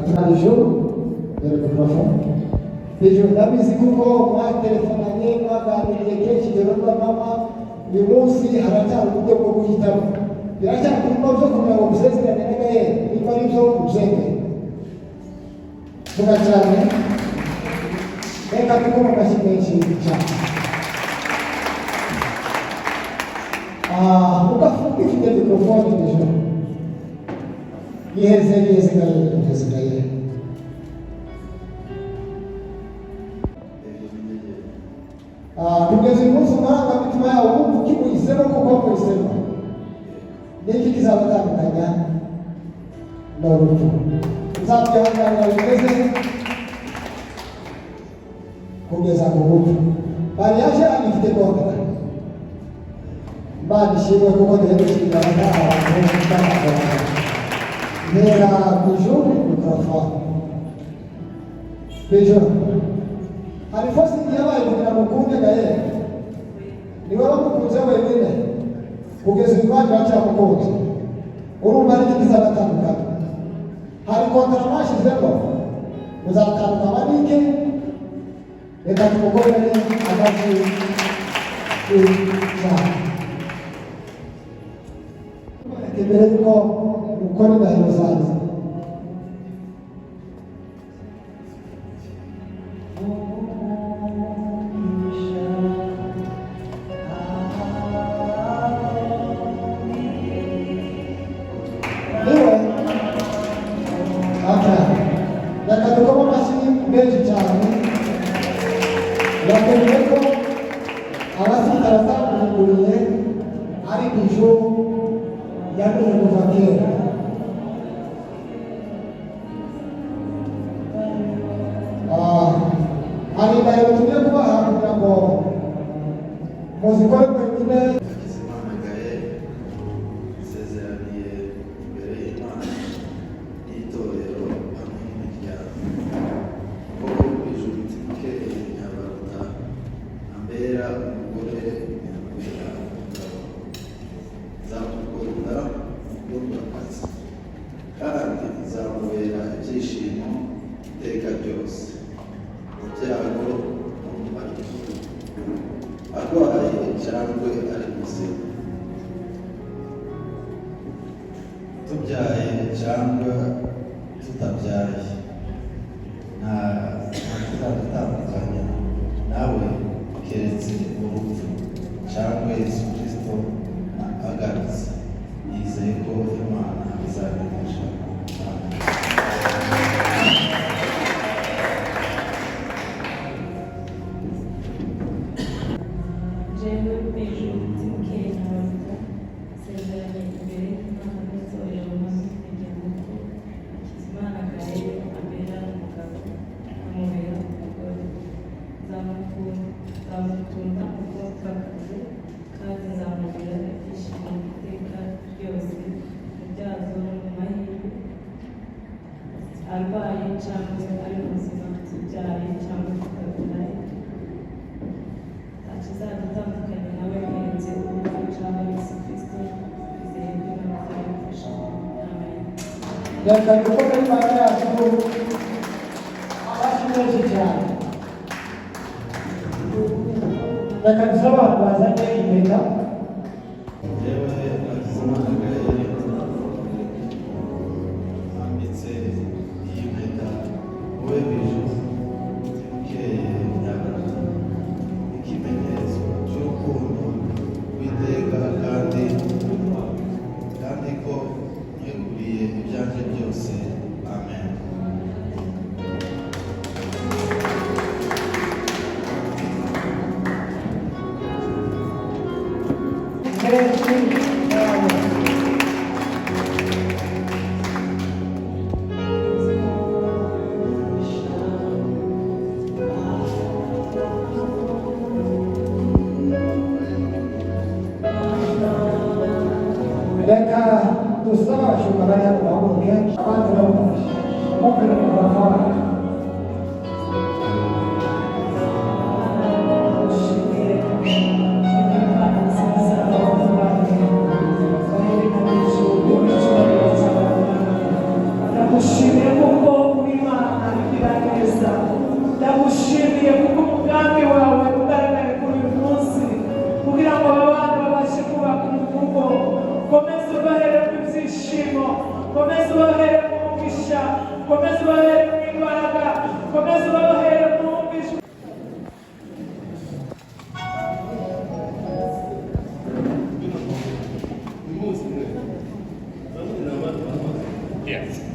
Jogo, pelo microfone. Pediu da mizikuko mwa telefonanye mwaganiriye kenshi rero mama uyu munsi haracyari uburyo bwo guhitamo biracyari kurimo byo kugira ngo gusezerane n'agahe niba ari byo ujenge vuga cyane reka tukoma amashyi menshi cyane ugafunga ifite mikrofone ejo yiheze gaye kugeza uyu munsi amarangamutima yawe wumva ukimuhisemo kuko wamuhisemo n'iki kizabatandukanya n'urupfu uzabyihanganira bimeze kugeza ku rupfu mariage yanyu ifite gahunda Imana ishimwe kuko duherukira abantu b'abagabo ntera ku ijuru mikrofone b'ijuru hari fosi yabaye kugira ngo ukunde gahe niwe wamukunze wenyine kugeza uyu mwanya uracyamukunze urumva n'igiti kizabatandukana hari kontara mwashyizeho muzatandukana n'iki reka tumukorere amajwi y'Imana imbere y'uko mukora indahiro zanjye reka dukome amashyi menshi cyane birakenewe ko abasirikare batamwuguriye ari ku ijuru yamenye kuva kera hari indahiro tugiye kubaha kugira ngo muzikore mwenyine kandi zamubera ibyishimo iteka ryose ibyago arwaye cyangwa ari muzima tubyaye cyangwa tutabyaye nta kizadutandukanya nawe keretse urupfu cyangwa Yesu Kristo agarutse yizeye ko Imana izabigisha arwaye cyangwa ari muzima tubyaye cyangwa tutabyaye nta kizadutandukanya nawe keretse urupfu cyangwa Yesu Kristo twizeye ko Imana izabifasha. Amen. reka dukome Imana yacu amashyi menshi cyane reka dusabe abantu bazanye impeta kandi ko mweguriye ibyanjye byose. Amen. reka dusaba abashumba bari hano bahaguruke abandi bamufashe mupira mikrofone Ndagushimiye kuko ubahere mu byishimo, komeza ubahere mu mugisha, komeza ubahere mu imbaraga, komeza ubahere mu mugisha. Yes.